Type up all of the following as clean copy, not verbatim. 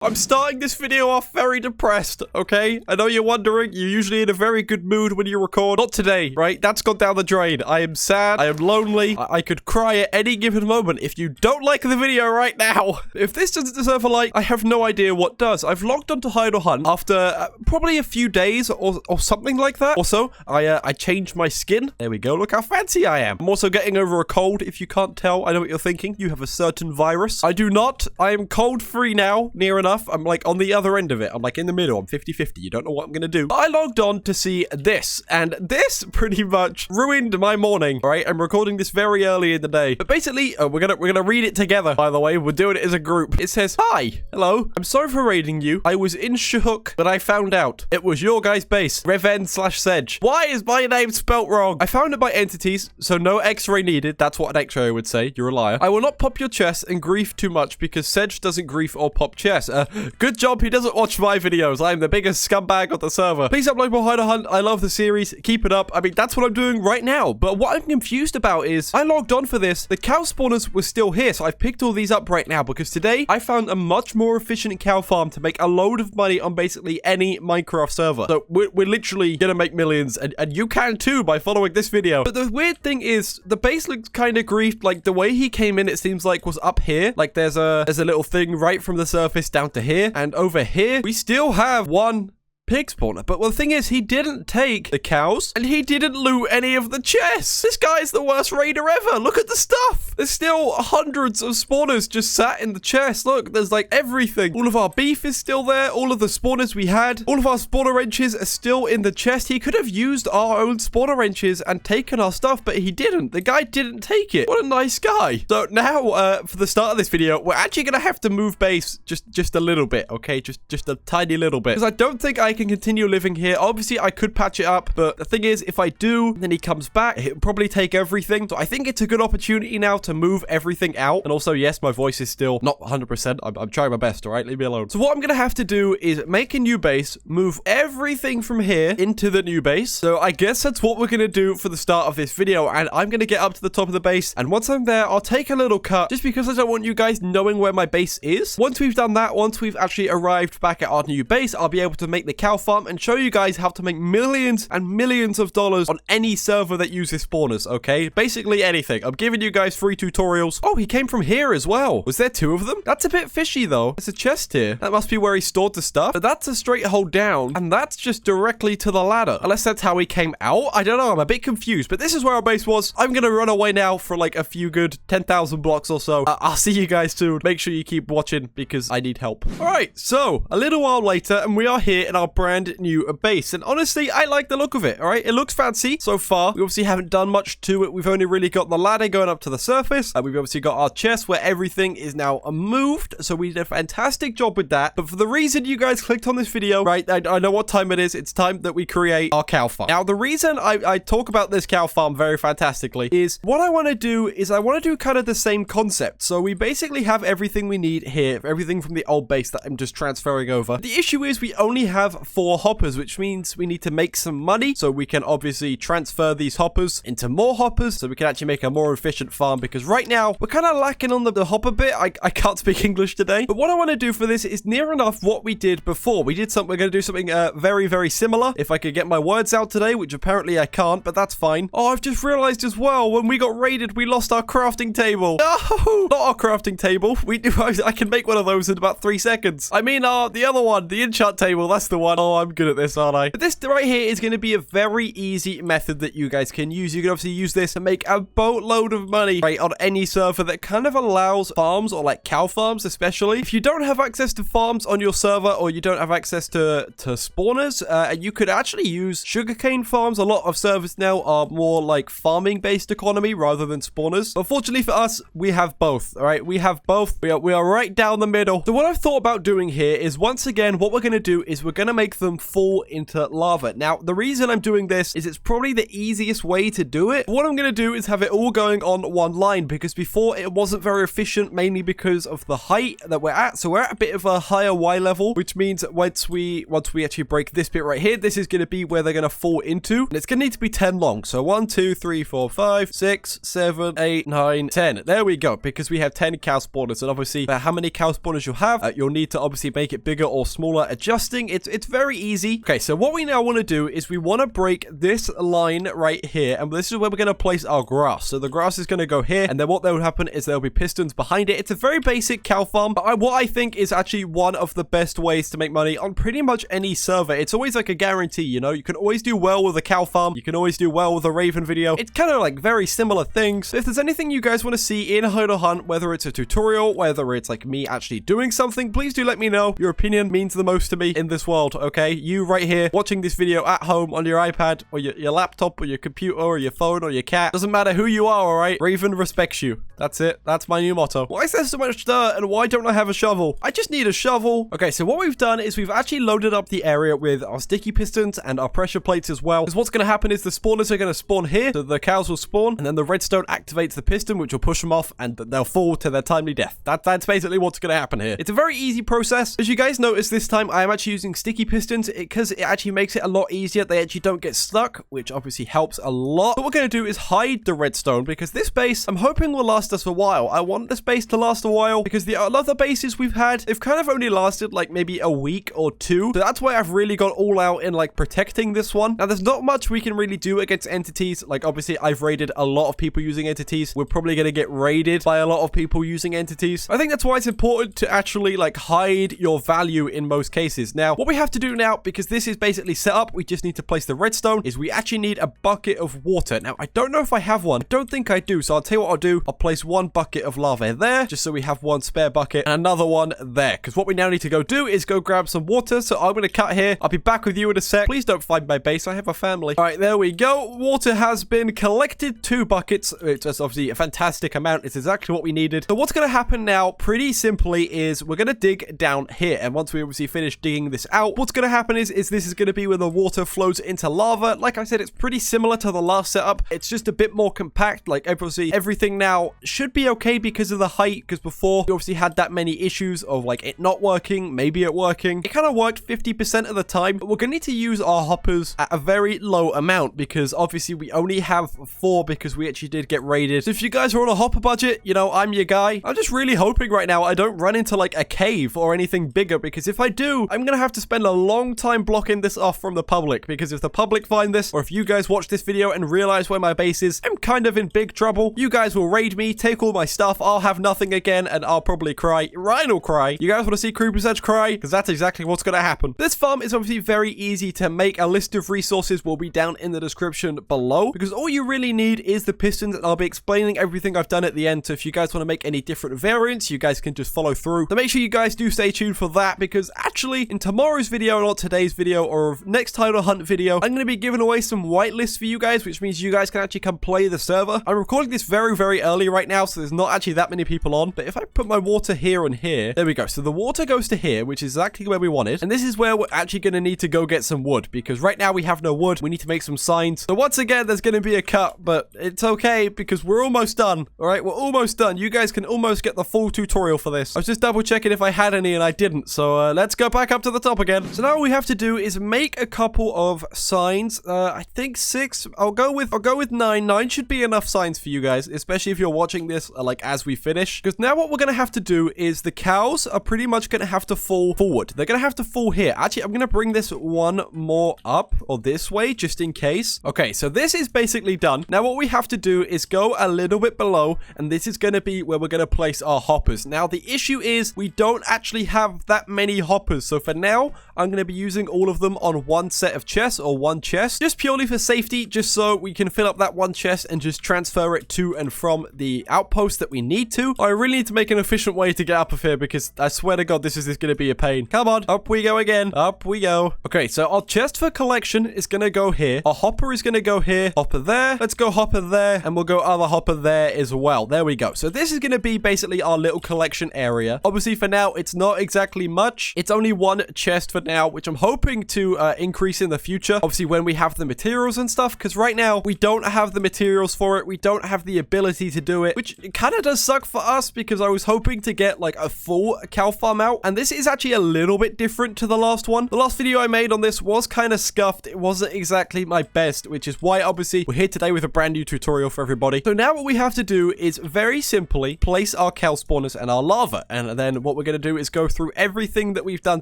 I'm starting this video off very depressed, okay? I know you're wondering, you're usually in a very good mood when you record. Not today, right? That's gone down the drain. I am sad. I am lonely. I could cry at any given moment. If you don't like the video right now, if this doesn't deserve a like, I have no idea what does. I've logged onto Hide or Hunt after probably a few days or something like that. Also, I changed my skin. There we go. Look how fancy I am. I'm also getting over a cold. If you can't tell, I know what you're thinking. You have a certain virus. I do not. I am cold-free now, near enough. I'm like on the other end of it. I'm like in the middle. I'm 50-50. You don't know what I'm going to do. But I logged on to see this, and this pretty much ruined my morning, all right? I'm recording this very early in the day. But basically, we're gonna read it together, by the way. We're doing it as a group. It says, "Hi. Hello. I'm sorry for raiding you. I was in Shook, but I found out it was your guy's base. Reven/Sedge. Why is my name spelt wrong? I found it by entities, so no x-ray needed." That's what an x-ray would say. You're a liar. "I will not pop your chest and grief too much because Sedge doesn't grief or pop chest. Good job he doesn't watch my videos. I am the biggest scumbag on the server. Please upload more Hide or Hunt. I love the series. Keep it up." I mean, that's what I'm doing right now. But what I'm confused about is I logged on for this. The cow spawners were still here, so I've picked all these up right now because today I found a much more efficient cow farm to make a load of money on basically any Minecraft server. So we're literally gonna make millions, and you can too by following this video. But the weird thing is the base looks kind of griefed. Like the way he came in, it seems like was up here. Like there's a little thing right from the surface down to here, and over here we still have one pig spawner. But the thing is, he didn't take the cows and he didn't loot any of the chests. This guy is the worst raider ever. Look at the stuff. There's still hundreds of spawners just sat in the chest. Look, there's like everything. All of our beef is still there. All of the spawners we had. All of our spawner wrenches are still in the chest. He could have used our own spawner wrenches and taken our stuff, but he didn't. The guy didn't take it. What a nice guy. So now, for the start of this video, we're actually going to have to move base just a little bit, okay? Just a tiny little bit. Because I don't think I can continue living here. Obviously, I could patch it up, but the thing is, if I do, then he comes back, he'll probably take everything. So I think it's a good opportunity now to move everything out. And also, yes, my voice is still not 100%. I'm trying my best, all right? Leave me alone. So what I'm going to have to do is make a new base, move everything from here into the new base. So I guess that's what we're going to do for the start of this video. And I'm going to get up to the top of the base. And once I'm there, I'll take a little cut just because I don't want you guys knowing where my base is. Once we've done that, once we've actually arrived back at our new base, I'll be able to make the cow farm and show you guys how to make millions and millions of dollars on any server that uses spawners, okay? Basically anything. I'm giving you guys free tutorials. Oh, he came from here as well. Was there two of them? That's a bit fishy, though. There's a chest here. That must be where he stored the stuff. But that's a straight hole down, and that's just directly to the ladder. Unless that's how he came out? I don't know. I'm a bit confused, but this is where our base was. I'm gonna run away now for like a few good 10,000 blocks or so. I'll see you guys soon. Make sure you keep watching because I need help. All right, so a little while later, and we are here in our brand new base, and honestly I like the look of it. All right, it looks fancy so far. We obviously haven't done much to it. We've only really got the ladder going up to the surface, and we've obviously got our chest where everything is now moved, so we did a fantastic job with that. But for the reason you guys clicked on this video, right, I know what time it is. It's time that we create our cow farm. Now the reason I talk about this cow farm very fantastically is what I want to do is I want to do kind of the same concept. So we basically have everything we need here, everything from the old base that I'm just transferring over. The issue is we only have 4 hoppers, which means we need to make some money, so we can obviously transfer these hoppers into more hoppers so we can actually make a more efficient farm, because right now we're kind of lacking on the hopper bit. I can't speak English today, but what I want to do for this is near enough what we did before. We're going to do something very, very similar. If I could get my words out today, which apparently I can't, but that's fine. Oh, I've just realized as well, when we got raided, we lost our crafting table. No, not our crafting table. I can make one of those in about 3 seconds. I mean, the other one, the enchant table, that's the one. Oh, I'm good at this, aren't I? But this right here is going to be a very easy method that you guys can use. You can obviously use this to make a boatload of money, right, on any server that kind of allows farms, or like cow farms especially. If you don't have access to farms on your server, or you don't have access to spawners, you could actually use sugarcane farms. A lot of servers now are more like farming based economy rather than spawners. But fortunately for us, we have both. All right, we have both. We are right down the middle. So what I've thought about doing here is, once again, what we're going to do is we're going to make them fall into lava. Now, the reason I'm doing this is it's probably the easiest way to do it. What I'm going to do is have it all going on one line, because before it wasn't very efficient, mainly because of the height that we're at. So we're at a bit of a higher Y level, which means once we actually break this bit right here, this is going to be where they're going to fall into. And it's going to need to be 10 long. So 1, 2, 3, 4, 5, 6, 7, 8, 9, 10. There we go, because we have 10 cow spawners. And obviously, how many cow spawners you have, you'll need to obviously make it bigger or smaller. Adjusting, it's very easy. Okay, so what we now want to do is we want to break this line right here, and this is where we're going to place our grass. So the grass is going to go here, and then what will happen is there'll be pistons behind it. It's a very basic cow farm, but what I think is actually one of the best ways to make money on pretty much any server. It's always like a guarantee, you know? You can always do well with a cow farm. You can always do well with a raven video. It's kind of like very similar things. So if there's anything you guys want to see in Hide or Hunt, whether it's a tutorial, whether it's like me actually doing something, please do let me know. Your opinion means the most to me in this world, okay? You right here watching this video at home on your iPad or your laptop or your computer or your phone or your cat. Doesn't matter who you are, all right? Raven respects you. That's it. That's my new motto. Why is there so much dirt and why don't I have a shovel? I just need a shovel. Okay, so what we've done is we've actually loaded up the area with our sticky pistons and our pressure plates as well. Because what's going to happen is the spawners are going to spawn here, so the cows will spawn, and then the redstone activates the piston, which will push them off, and they'll fall to their timely death. That's basically what's going to happen here. It's a very easy process. As you guys notice, this time I am actually using sticky pistons because it actually makes it a lot easier. They actually don't get stuck, which obviously helps a lot. What we're going to do is hide the redstone, because this base, I'm hoping will last us a while. I want this base to last a while, because the other bases we've had, they've kind of only lasted like maybe a week or two. So that's why I've really gone all out in like protecting this one. Now, there's not much we can really do against entities. Like, obviously, I've raided a lot of people using entities. We're probably going to get raided by a lot of people using entities. I think that's why it's important to actually like hide your value in most cases. Now, what we have to do now, because this is basically set up, we just need to place the redstone, is we actually need a bucket of water. Now, I don't know if I have one. I don't think I do. So I'll tell you what I'll do. I'll place one bucket of lava there, just so we have one spare bucket, and another one there. Because what we now need to go do is go grab some water. So I'm going to cut here. I'll be back with you in a sec. Please don't find my base. I have a family. All right, there we go. Water has been collected. 2 buckets. It's obviously a fantastic amount. It's exactly what we needed. So what's going to happen now, pretty simply, is we're going to dig down here. And once we obviously finish digging this out, what's going to happen is this is going to be where the water flows into lava. Like I said, it's pretty similar to the last setup. It's just a bit more compact. Like, obviously, everything now should be okay because of the height. Because before, we obviously had that many issues of like it not working, maybe it working. It kind of worked 50% of the time. But we're going to need to use our hoppers at a very low amount, because obviously we only have 4 because we actually did get raided. So if you guys are on a hopper budget, you know, I'm your guy. I'm just really hoping right now I don't run into like a cave or anything bigger, because if I do, I'm going to have to spend a long time blocking this off from the public, because if the public find this, or if you guys watch this video and realize where my base is, I'm kind of in big trouble. You guys will raid me, take all my stuff, I'll have nothing again, and I'll probably cry. Ryan will cry. You guys want to see Creeper's Edge cry? Because that's exactly what's going to happen. This farm is obviously very easy to make. A list of resources will be down in the description below, because all you really need is the pistons, and I'll be explaining everything I've done at the end. So if you guys want to make any different variants, you guys can just follow through. So make sure you guys do stay tuned for that, because actually in tomorrow's video, not today's video, or next Hide or Hunt video, I'm going to be giving away some whitelists for you guys, which means you guys can actually come play the server. I'm recording this very, very early right now, so there's not actually that many people on. But if I put my water here and here, there we go. So the water goes to here, which is exactly where we wanted. And this is where we're actually going to need to go get some wood, because right now we have no wood. We need to make some signs. So once again, there's going to be a cut, but it's okay because we're almost done. All right, we're almost done. You guys can almost get the full tutorial for this. I was just double checking if I had any and I didn't. So let's go back up to the top again. So now all we have to do is make a couple of signs. I think 6. I'll go with 9. 9 should be enough signs for you guys, especially if you're watching this like as we finish. Because now what we're going to have to do is the cows are pretty much going to have to fall forward. They're going to have to fall here. Actually, I'm going to bring this one more up or this way just in case. Okay, so this is basically done. Now what we have to do is go a little bit below, and this is going to be where we're going to place our hoppers. Now the issue is we don't actually have that many hoppers. So for now, I'm going to be using all of them on one set of chests or one chest, just purely for safety, just so we can fill up that one chest and just transfer it to and from the outpost that we need to. I really need to make an efficient way to get up of here, because I swear to God, this is going to be a pain. Come on, up we go again. Up we go. Okay, so our chest for collection is going to go here. Our hopper is going to go here. Hopper there. Let's go hopper there, and we'll go other hopper there as well. There we go. So this is going to be basically our little collection area. Obviously, for now, it's not exactly much. It's only one chest for now, which I'm hoping to increase in the future. Obviously, when we have the materials and stuff, because right now we don't have the materials for it. We don't have the ability to do it, which kind of does suck for us because I was hoping to get like a full cow farm out. And this is actually a little bit different to the last one. The last video I made on this was kind of scuffed. It wasn't exactly my best, which is why obviously we're here today with a brand new tutorial for everybody. So now what we have to do is very simply place our cow spawners and our lava. And then what we're going to do is go through everything that we've done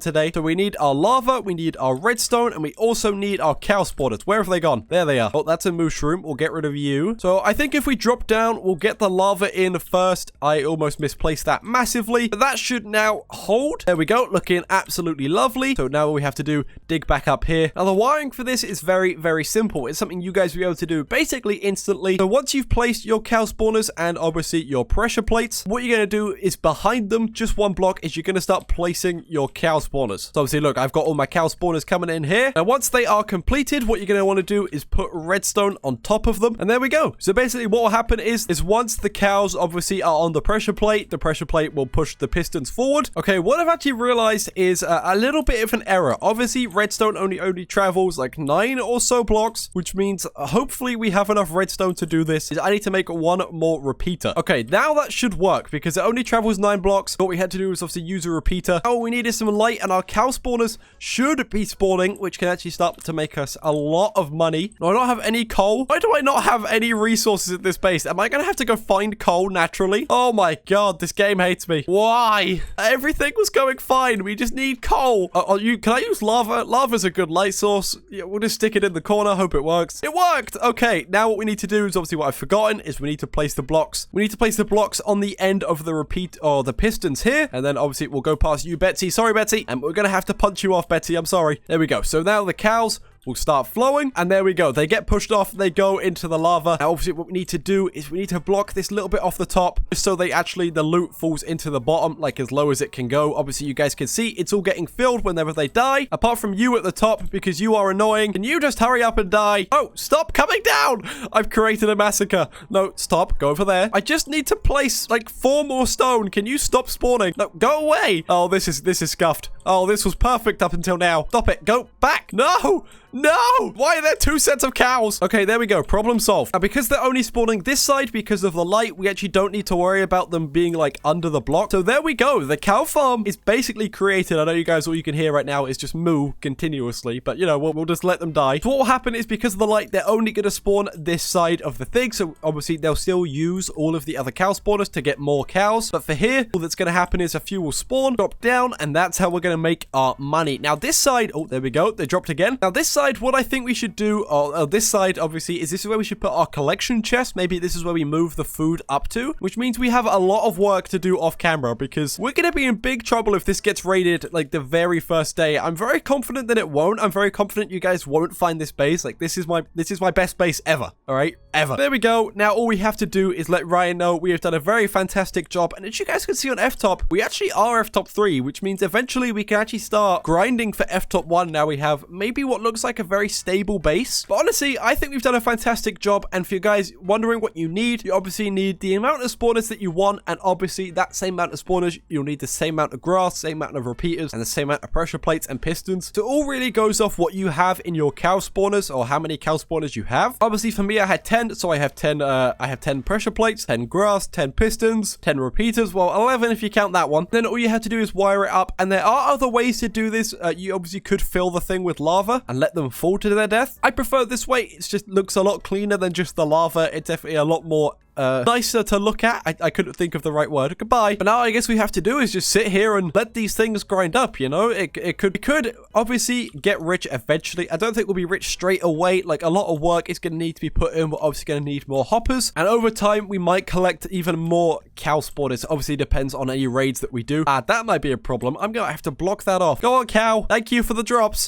today. So we need our lava, we need our redstone, and we also need our cow spawners. Where have they gone? There they are. Oh, that's a mushroom. We'll get rid of you. So I think if we drop down, we'll get the lava in first. I almost misplaced that massively. But that should now hold. There we go. Looking absolutely lovely. So now what we have to do, dig back up here. Now the wiring for this is very, very simple. It's something you guys will be able to do basically instantly. So once you've placed your cow spawners and obviously your pressure plates, what you're going to do is behind them, just one block, is you're going to start placing your cow spawners. So obviously, look, I've got all my cow spawners coming in here. And once they are completed, what you're going to want to do is put redstone on top of them. And there we go. So basically what will happen is once the cows obviously are on the pressure plate will push the pistons forward. Okay, what I've actually realized is a little bit of an error. Obviously, redstone only travels like 9 or so blocks, which means hopefully we have enough redstone to do this. I need to make one more repeater. Okay, now that should work because it only travels 9 blocks. What we had to do was obviously use a repeater. All we need is some light, and our cow spawners should be spawning, which can actually start to make us a lot of money. No, I don't have any coal. Why do I not have any resources at this base? Am I going to have to go find coal naturally? Oh my god, this game hates me. Why? Everything was going fine. We just need coal. Can I use lava? Lava's a good light source. Yeah, we'll just stick it in the corner. Hope it works. It worked. Okay, now what we need to do is obviously what I've forgotten is we need to place the blocks. We need to place the blocks on the end of the repeat or the pistons here. And then obviously we'll go past you, Betsy. Sorry, Betsy. And we're going to have to punch you off, Betsy. I'm sorry. There we go. So now the cows will start flowing, and there we go. They get pushed off, they go into the lava. Now obviously what we need to do is we need to block this little bit off the top just so the loot falls into the bottom, like as low as it can go. Obviously you guys can see it's all getting filled whenever they die, apart from you at the top because you are annoying. Can you just hurry up and die? Oh, stop coming down. I've created a massacre. No, stop. Go over there. I just need to place like 4 more stone. Can you stop spawning? No, go away. Oh, this is scuffed. Oh, this was perfect up until now. Stop it. Go back. No. No! Why are there 2 sets of cows? Okay, there we go. Problem solved. Now, because they're only spawning this side because of the light, we actually don't need to worry about them being, like, under the block. So there we go. The cow farm is basically created. I know you guys, all you can hear right now is just moo continuously. But, you know, we'll just let them die. So what will happen is because of the light, they're only going to spawn this side of the thing. So, obviously, they'll still use all of the other cow spawners to get more cows. But for here, all that's going to happen is a few will spawn, drop down, and that's how we're going to make our money. Now, this side... Oh, there we go. They dropped again. Now, this side, what I think we should do, this side obviously, is this is where we should put our collection chest. Maybe this is where we move the food up to, which means we have a lot of work to do off camera because we're going to be in big trouble if this gets raided like the very first day. I'm very confident that it won't. I'm very confident you guys won't find this base. Like this is my best base ever. All right, ever. There we go. Now all we have to do is let Ryan know we have done a very fantastic job, and as you guys can see on F-top, we actually are F-top 3, which means eventually we can actually start grinding for F-top 1. Now we have maybe what looks like a very stable base, but honestly I think we've done a fantastic job. And for you guys wondering what you obviously need the amount of spawners that you want, and obviously that same amount of spawners, you'll need the same amount of grass, same amount of repeaters, and the same amount of pressure plates and pistons. So it all really goes off what you have in your cow spawners, or how many cow spawners you have. Obviously for me I had 10, so I have 10 pressure plates, 10 grass, 10 pistons, 10 repeaters, well 11 if you count that one. Then all you have to do is wire it up, and there are other ways to do this. You obviously could fill the thing with lava and let them fall to their death. I prefer this way. It just looks a lot cleaner than just the lava. It's definitely a lot more nicer to look at. I couldn't think of the right word. Goodbye. But now I guess we have to do is just sit here and let these things grind up, you know? It could obviously get rich eventually. I don't think we'll be rich straight away. Like, a lot of work is going to need to be put in. We're obviously going to need more hoppers. And over time, we might collect even more cow spawners. Obviously, depends on any raids that we do. That might be a problem. I'm going to have to block that off. Go on, cow. Thank you for the drops.